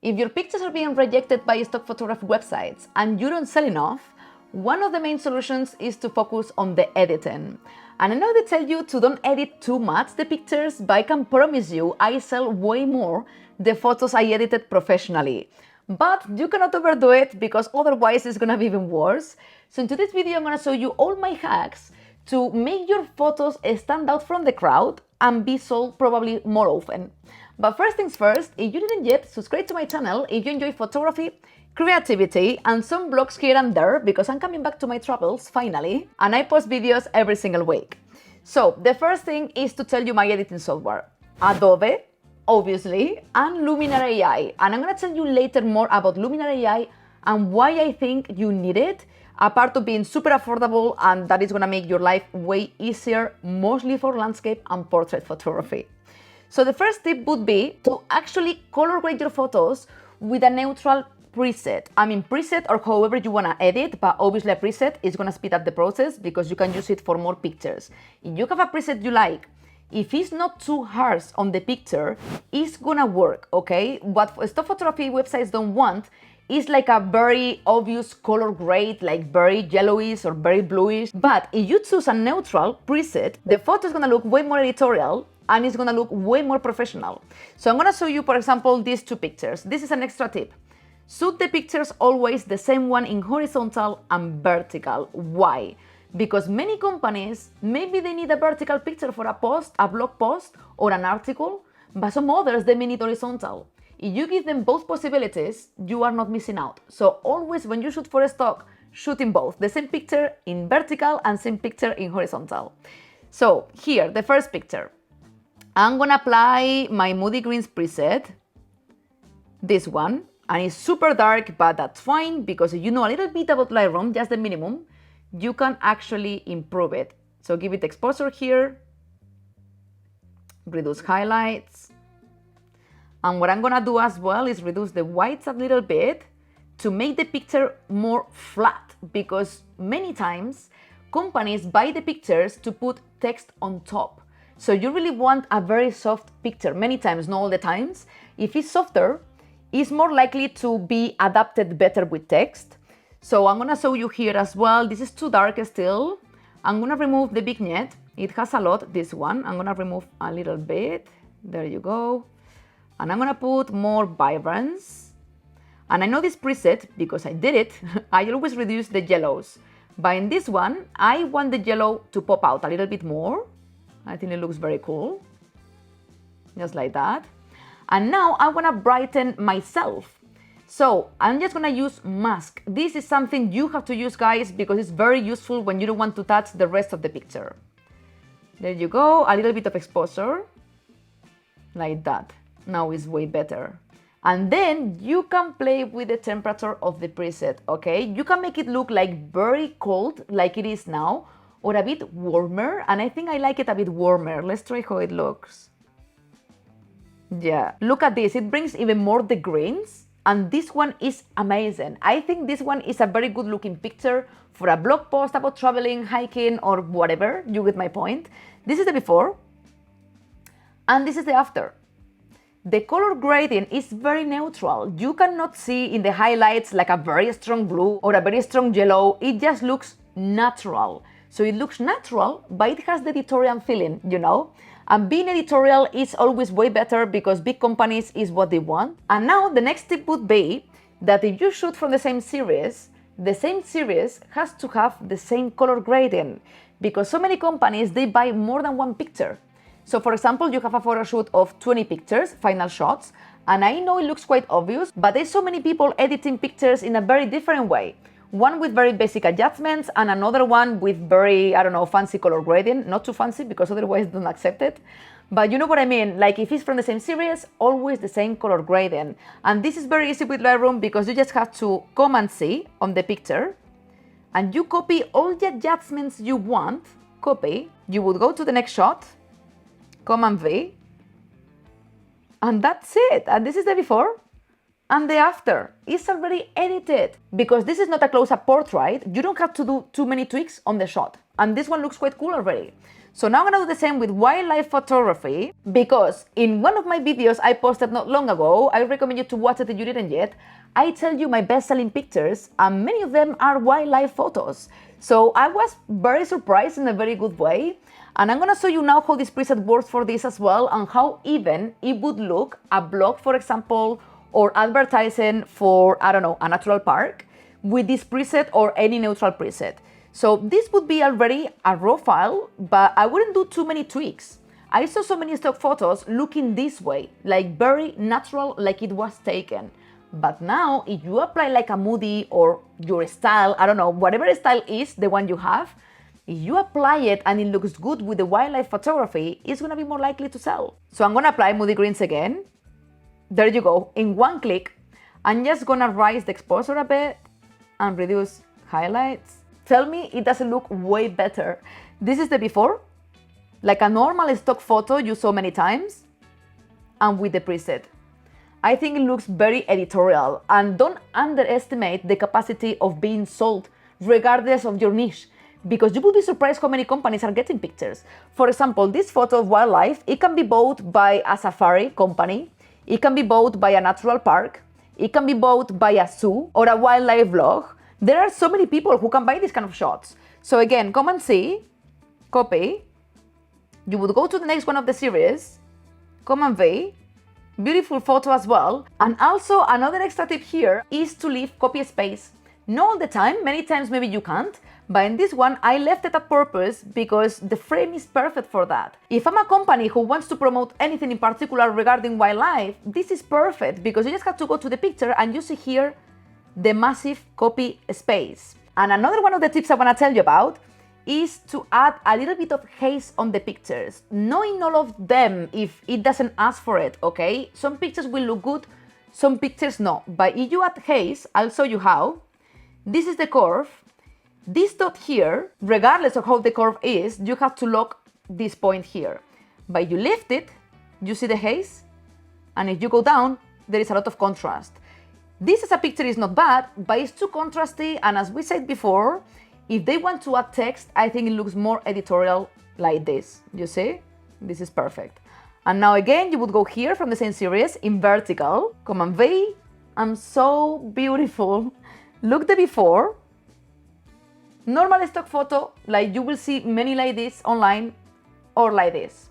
If your pictures are being rejected by stock photography websites and you don't sell enough, one of the main solutions is to focus on the editing. And I know they tell you to don't edit too much the pictures, but I can promise you I sell way more the photos I edited professionally. But you cannot overdo it because otherwise it's gonna be even worse. So in today's video I'm gonna show you all my hacks to make your photos stand out from the crowd and be sold probably more often. But first things first, if you didn't yet, subscribe to my channel if you enjoy photography, creativity, and some vlogs here and there, because I'm coming back to my travels finally, and I post videos every single week. So the first thing is to tell you my editing software. Adobe, obviously, and LUMINAR AI. And I'm gonna tell you later more about LUMINAR AI and why I think you need it, apart of being super affordable, and that is gonna make your life way easier, mostly for landscape and portrait photography. So the first tip would be to actually color grade your photos with a neutral preset. I mean preset or however you wanna edit, but obviously a preset is gonna speed up the process because you can use it for more pictures. If you have a preset you like, if it's not too harsh on the picture, it's gonna work, okay? What stock photography websites don't want is like a very obvious color grade, like very yellowish or very bluish. But if you choose a neutral preset, the photo is gonna look way more editorial and it's gonna look way more professional. So I'm gonna show you, for example, these two pictures. This is an extra tip. Shoot the pictures always the same one in horizontal and vertical. Why? Because many companies, maybe they need a vertical picture for a post, a blog post, or an article, but some others, they may need horizontal. If you give them both possibilities, you are not missing out. So always when you shoot for a stock, shoot in both, the same picture in vertical and same picture in horizontal. So here, the first picture. I'm gonna apply my Moody Greens preset, this one, and it's super dark, but that's fine because if you know a little bit about Lightroom, just the minimum, you can actually improve it. So give it exposure here, reduce highlights, and what I'm gonna do as well is reduce the whites a little bit to make the picture more flat, because many times companies buy the pictures to put text on top. So you really want a very soft picture, many times, not all the times. If it's softer, it's more likely to be adapted better with text. So I'm gonna show you here as well. This is too dark still. I'm gonna remove the vignette. It has a lot, this one. I'm gonna remove a little bit. There you go. And I'm gonna put more vibrance. And I know this preset, because I did it, I always reduce the yellows. But in this one, I want the yellow to pop out a little bit more. I think it looks very cool. Just like that. And now I wanna brighten myself. So I'm just gonna use mask. This is something you have to use, guys, because it's very useful when you don't want to touch the rest of the picture. There you go, a little bit of exposure. Like that. Now it's way better. And then you can play with the temperature of the preset, okay? You can make it look like very cold, like it is now, or a bit warmer, and I think I like it a bit warmer. Let's try how it looks. Yeah, look at this, it brings even more the grains, and this one is amazing. I think this one is a very good looking picture for a blog post about traveling, hiking, or whatever, you get my point. This is the before, and this is the after. The color grading is very neutral. You cannot see in the highlights like a very strong blue or a very strong yellow. It just looks natural. So it looks natural, but it has the editorial feeling, you know? And being editorial is always way better because big companies is what they want. And now the next tip would be that if you shoot from the same series has to have the same color grading, because so many companies, they buy more than one picture. So for example, you have a photo shoot of 20 pictures, final shots, and I know it looks quite obvious, but there's so many people editing pictures in a very different way. One with very basic adjustments and another one with very, I don't know, fancy color grading. Not too fancy because otherwise don't accept it. But you know what I mean? Like if it's from the same series, always the same color grading. And this is very easy with Lightroom because you just have to Command C on the picture and you copy all the adjustments you want. Copy. You would go to the next shot, Command V, and that's it. And this is the before. And the after is already edited. Because this is not a close-up portrait, you don't have to do too many tweaks on the shot. And this one looks quite cool already. So now I'm gonna do the same with wildlife photography, because in one of my videos I posted not long ago, I recommend you to watch it if you didn't yet, I tell you my best-selling pictures, and many of them are wildlife photos. So I was very surprised in a very good way, and I'm gonna show you now how this preset works for this as well, and how even it would look a blog, for example, or advertising for, I don't know, a natural park with this preset or any neutral preset. So this would be already a raw file, but I wouldn't do too many tweaks. I saw so many stock photos looking this way, like very natural, like it was taken. But now, if you apply like a moody or your style, I don't know, whatever style is the one you have, if you apply it and it looks good with the wildlife photography, it's gonna be more likely to sell. So I'm gonna apply moody greens again. There you go, in one click. I'm just gonna raise the exposure a bit and reduce highlights. Tell me it doesn't look way better. This is the before, like a normal stock photo you saw many times, and with the preset. I think it looks very editorial, and don't underestimate the capacity of being sold regardless of your niche, because you will be surprised how many companies are getting pictures. For example, this photo of wildlife, it can be bought by a safari company, it can be bought by a natural park, it can be bought by a zoo or a wildlife vlog. There are so many people who can buy these kind of shots. So again, come and see, copy, you would go to the next one of the series, Command V, beautiful photo as well. And also another extra tip here is to leave copy space. Not all the time, many times maybe you can't, but in this one I left it on purpose because the frame is perfect for that. If I'm a company who wants to promote anything in particular regarding wildlife, this is perfect because you just have to go to the picture and you see here the massive copy space. And another one of the tips I want to tell you about is to add a little bit of haze on the pictures. Not in all of them if it doesn't ask for it, okay? Some pictures will look good, some pictures no. But if you add haze, I'll show you how. This is the curve. This dot here, regardless of how the curve is, you have to lock this point here. But you lift it, you see the haze, and if you go down, there is a lot of contrast. This as a picture is not bad, but it's too contrasty, and as we said before, if they want to add text, I think it looks more editorial like this. You see? This is perfect. And now again, you would go here from the same series in vertical, Command V, and so beautiful. Look the before. Normal stock photo, like you will see many like this online, or like this.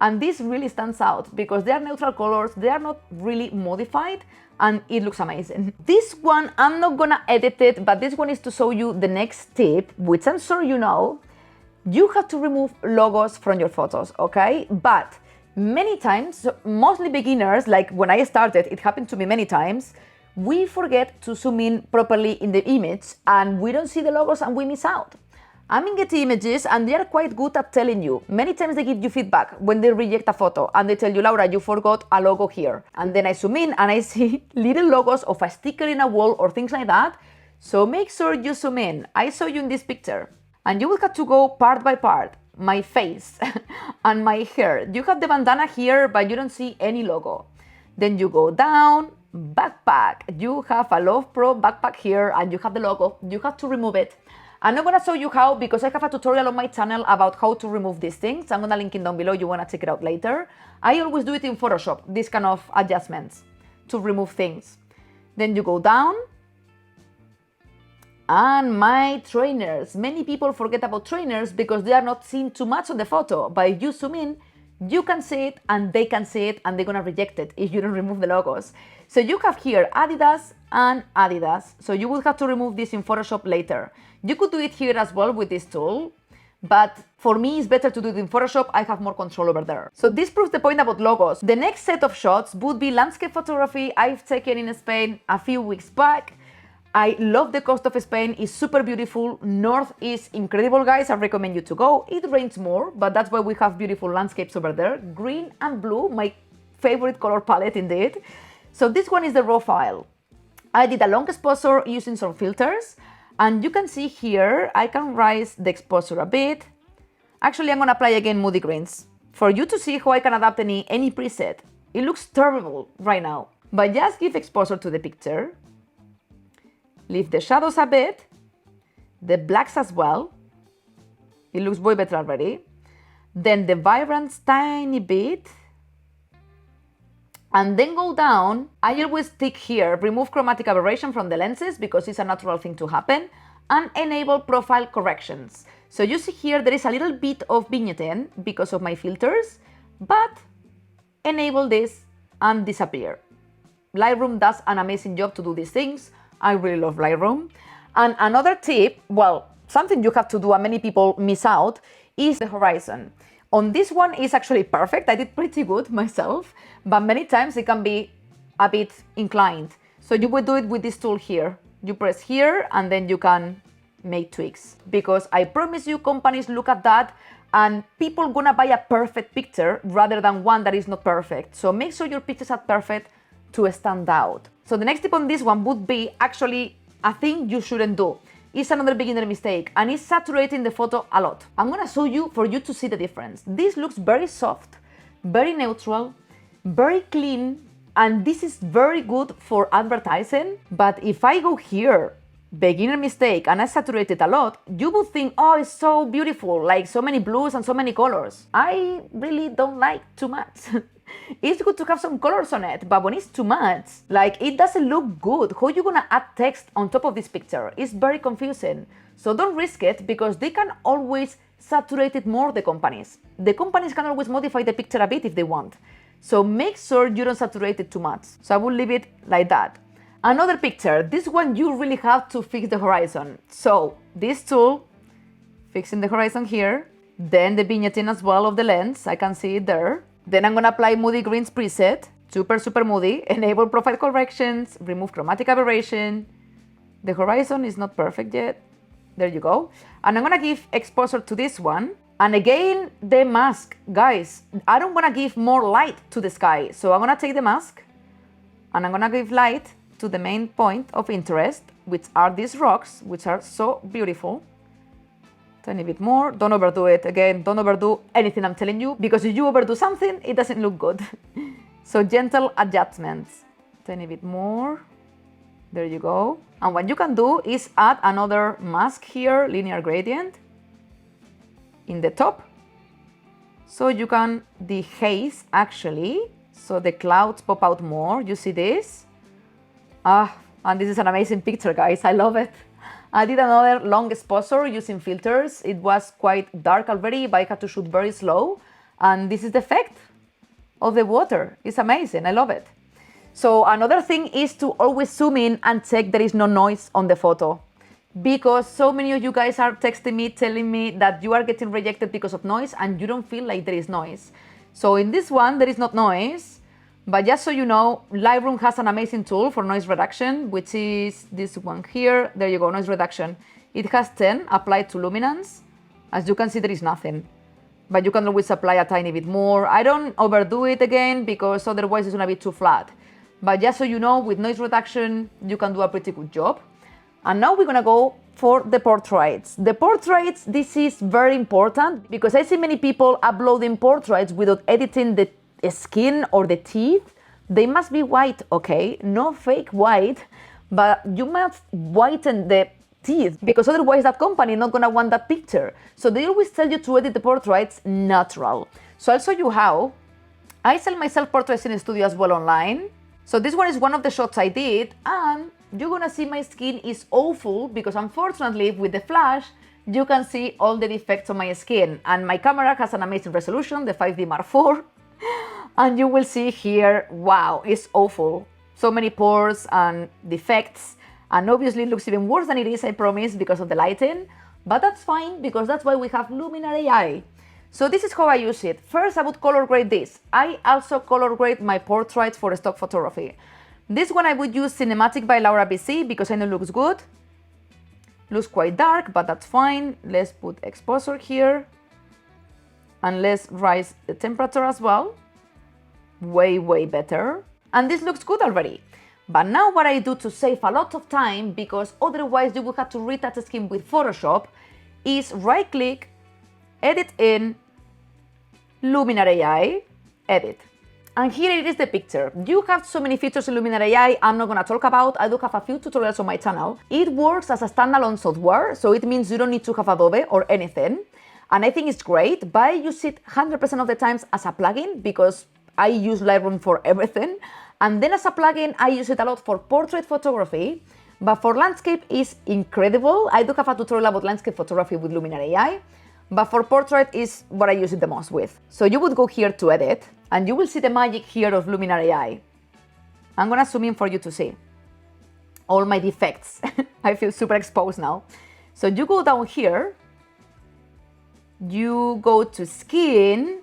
And this really stands out because they are neutral colors, they are not really modified, and it looks amazing. This one, I'm not gonna edit it, but this one is to show you the next tip, which I'm sure you know. You have to remove logos from your photos, okay? But many times, mostly beginners, like when I started, it happened to me many times, we forget to zoom in properly in the image and we don't see the logos and we miss out. I'm in Getty Images and they are quite good at telling you. Many times they give you feedback when they reject a photo and they tell you, Laura, you forgot a logo here. And then I zoom in and I see little logos of a sticker in a wall or things like that. So make sure you zoom in. I saw you in this picture. And you will have to go part by part. My face and my hair. You have the bandana here, but you don't see any logo. Then you go down, backpack. You have a Love Pro backpack here and you have the logo. You have to remove it. I'm not gonna show you how because I have a tutorial on my channel about how to remove these things. I'm gonna link it down below, you wanna check it out later. I always do it in Photoshop, these kind of adjustments to remove things. Then you go down. And my trainers. Many people forget about trainers because they are not seen too much on the photo. But if you zoom in, you can see it and they can see it and they're gonna reject it if you don't remove the logos. So you have here Adidas and Adidas. So you will have to remove this in Photoshop later. You could do it here as well with this tool, but for me it's better to do it in Photoshop. I have more control over there. So this proves the point about logos. The next set of shots would be landscape photography I've taken in Spain a few weeks back. I love the coast of Spain, it's super beautiful. North is incredible, guys, I recommend you to go. It rains more, but that's why we have beautiful landscapes over there. Green and blue, my favorite color palette indeed. So this one is the raw file. I did a long exposure using some filters, and you can see here, I can raise the exposure a bit. Actually, I'm gonna apply again moody greens for you to see how I can adapt any preset. It looks terrible right now, but just give exposure to the picture. Leave the shadows a bit, the blacks as well. It looks way better already. then the vibrance tiny bit, and then go down. I always tick here, remove chromatic aberration from the lenses because it's a natural thing to happen, and enable profile corrections. So you see here there is a little bit of vignetting because of my filters, but enable this and disappear. Lightroom does an amazing job to do these things. I really love Lightroom. And another tip, well, something you have to do and many people miss out, is the horizon. On this one is actually perfect. I did pretty good myself, but many times it can be a bit inclined. So you would do it with this tool here. You press here and then you can make tweaks. Because I promise you, companies look at that and people gonna buy a perfect picture rather than one that is not perfect. So make sure your pictures are perfect to stand out. So the next tip on this one would be actually a thing you shouldn't do. It's another beginner mistake, and it's saturating the photo a lot. I'm gonna show you for you to see the difference. This looks very soft, very neutral, very clean, and this is very good for advertising. But if I go here, beginner mistake, and I saturate it a lot, you would think, oh, it's so beautiful, like so many blues and so many colors. I really don't like too much. It's good to have some colors on it, but when it's too much, like it doesn't look good. How are you gonna add text on top of this picture? It's very confusing. So don't risk it because they can always saturate it more, the companies. The companies can always modify the picture a bit if they want. So make sure you don't saturate it too much. So I will leave it like that. Another picture, this one you really have to fix the horizon. So this tool, fixing the horizon here, then the vignetting as well of the lens, I can see it there. Then I'm gonna apply Moody Greens preset, super moody, enable profile corrections, remove chromatic aberration. The horizon is not perfect yet. There you go. And I'm gonna give exposure to this one. And again, the mask, guys, I don't wanna give more light to the sky. So I'm gonna take the mask and I'm gonna give light to the main point of interest, which are these rocks, which are so beautiful. Tiny bit more, don't overdo it. Again, don't overdo anything I'm telling you, because if you overdo something, it doesn't look good. So gentle adjustments. Tiny bit more, there you go. And what you can do is add another mask here, linear gradient, in the top. So you can dehaze actually, so the clouds pop out more, you see this? And this is an amazing picture, guys, I love it. I did another long exposure using filters. It was quite dark already, but I had to shoot very slow. And this is the effect of the water. It's amazing, I love it. So another thing is to always zoom in and check there is no noise on the photo. Because so many of you guys are texting me, telling me that you are getting rejected because of noise and you don't feel like there is noise. So in this one, there is not noise. But just so you know, Lightroom has an amazing tool for noise reduction, which is this one here. There you go, noise reduction. It has 10 applied to luminance. As you can see, there is nothing. But you can always apply a tiny bit more. I don't overdo it again because otherwise it's gonna be too flat. But just so you know, with noise reduction, you can do a pretty good job. And now we're gonna go for the portraits. The portraits, this is very important because I see many people uploading portraits without editing the skin or the teeth. They must be white, okay? No fake white, but you must whiten the teeth because otherwise that company not gonna want that picture. So they always tell you to edit the portraits natural. So I'll show you how. I sell my self-portraits in a studio as well online. So this one is one of the shots I did, and you're gonna see my skin is awful because unfortunately with the flash, you can see all the defects on my skin. And my camera has an amazing resolution, the 5D Mark IV. And you will see here, wow, it's awful. So many pores and defects. And obviously it looks even worse than it is, I promise, because of the lighting. But that's fine, because that's why we have LUMINAR AI. So this is how I use it. First, I would color grade this. I also color grade my portraits for stock photography. This one I would use Cinematic by Laura BC because I know it looks good. Looks quite dark, but that's fine. Let's put exposure here. And let's raise the temperature as well. Way better. And this looks good already. But now what I do to save a lot of time, because otherwise you will have to retouch the skin with Photoshop, is right click, edit in, LUMINAR AI, edit. And here it is the picture. You have so many features in LUMINAR AI I'm not gonna talk about. I do have a few tutorials on my channel. It works as a standalone software, so it means you don't need to have Adobe or anything. And I think it's great, but I use it 100% of the times as a plugin because I use Lightroom for everything. And then as a plugin, I use it a lot for portrait photography, but for landscape is incredible. I do have a tutorial about landscape photography with LUMINAR AI, but for portrait is what I use it the most with. So you would go here to edit, and you will see the magic here of LUMINAR AI. I'm gonna zoom in for you to see all my defects. I feel super exposed now. So you go down here, you go to skin,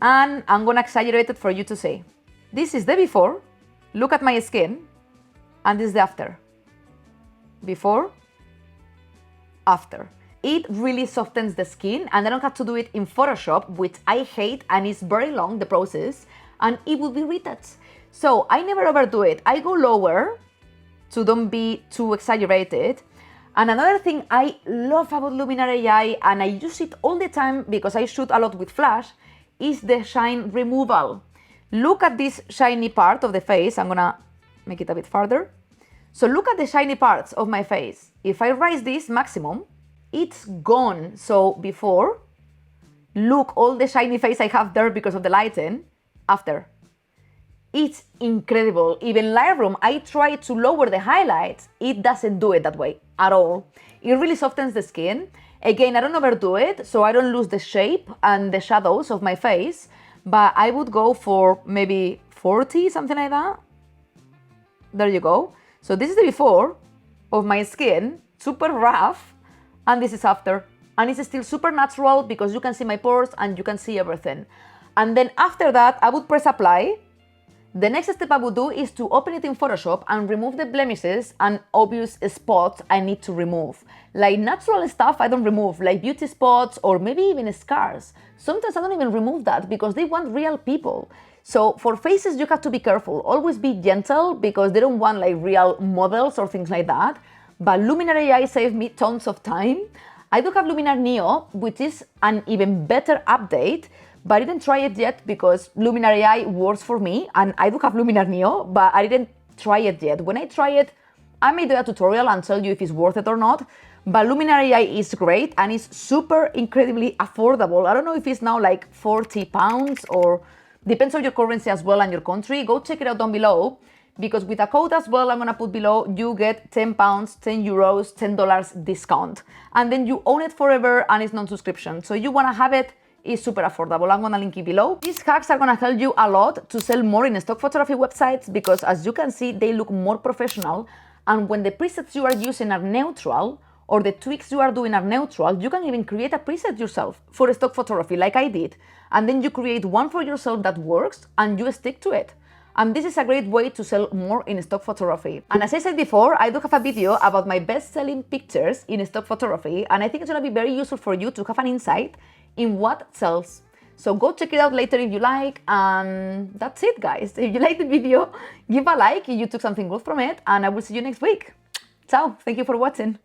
and I'm gonna exaggerate it for you to see. This is the before, look at my skin, and this is the after. Before, after. It really softens the skin, and I don't have to do it in Photoshop, which I hate, and it's very long, the process, and it will be retouched. So I never overdo it. I go lower to don't be too exaggerated. And another thing I love about LUMINAR AI, and I use it all the time because I shoot a lot with flash, is the shine removal. Look at this shiny part of the face. I'm gonna make it a bit farther. So look at the shiny parts of my face. If I raise this maximum, it's gone. So before, look all the shiny face I have there because of the lighting. After. It's incredible. Even Lightroom, I try to lower the highlights. It doesn't do it that way at all. It really softens the skin. Again, I don't overdo it, so I don't lose the shape and the shadows of my face, but I would go for maybe 40, something like that. There you go. So this is the before of my skin, super rough, and this is after. And it's still super natural because you can see my pores and you can see everything. And then after that, I would press apply. The next step I would do is to open it in Photoshop and remove the blemishes and obvious spots I need to remove. Like natural stuff I don't remove, like beauty spots or maybe even scars. Sometimes I don't even remove that because they want real people. So for faces you have to be careful, always be gentle because they don't want like real models or things like that. But LUMINAR AI saved me tons of time. I do have LUMINAR Neo, which is an even better update, but I didn't try it yet because LUMINAR AI works for me, and I do have LUMINAR Neo, but I didn't try it yet. When I try it, I may do a tutorial and tell you if it's worth it or not, but LUMINAR AI is great and it's super incredibly affordable. I don't know if it's now like £40 or depends on your currency as well and your country. Go check it out down below because with a code as well, I'm gonna put below, you get £10, €10, $10 discount. And then you own it forever and it's non-subscription. So you wanna have it, is super affordable. I'm gonna link it below. These hacks are gonna help you a lot to sell more in stock photography websites because as you can see, they look more professional. And when the presets you are using are neutral or the tweaks you are doing are neutral, you can even create a preset yourself for stock photography like I did. And then you create one for yourself that works and you stick to it. And this is a great way to sell more in stock photography. And as I said before, I do have a video about my best-selling pictures in stock photography, and I think it's gonna be very useful for you to have an insight in what sells. So go check it out later if you like, and that's it guys. If you liked the video, give a like if you took something good from it, and I will see you next week. Ciao, thank you for watching.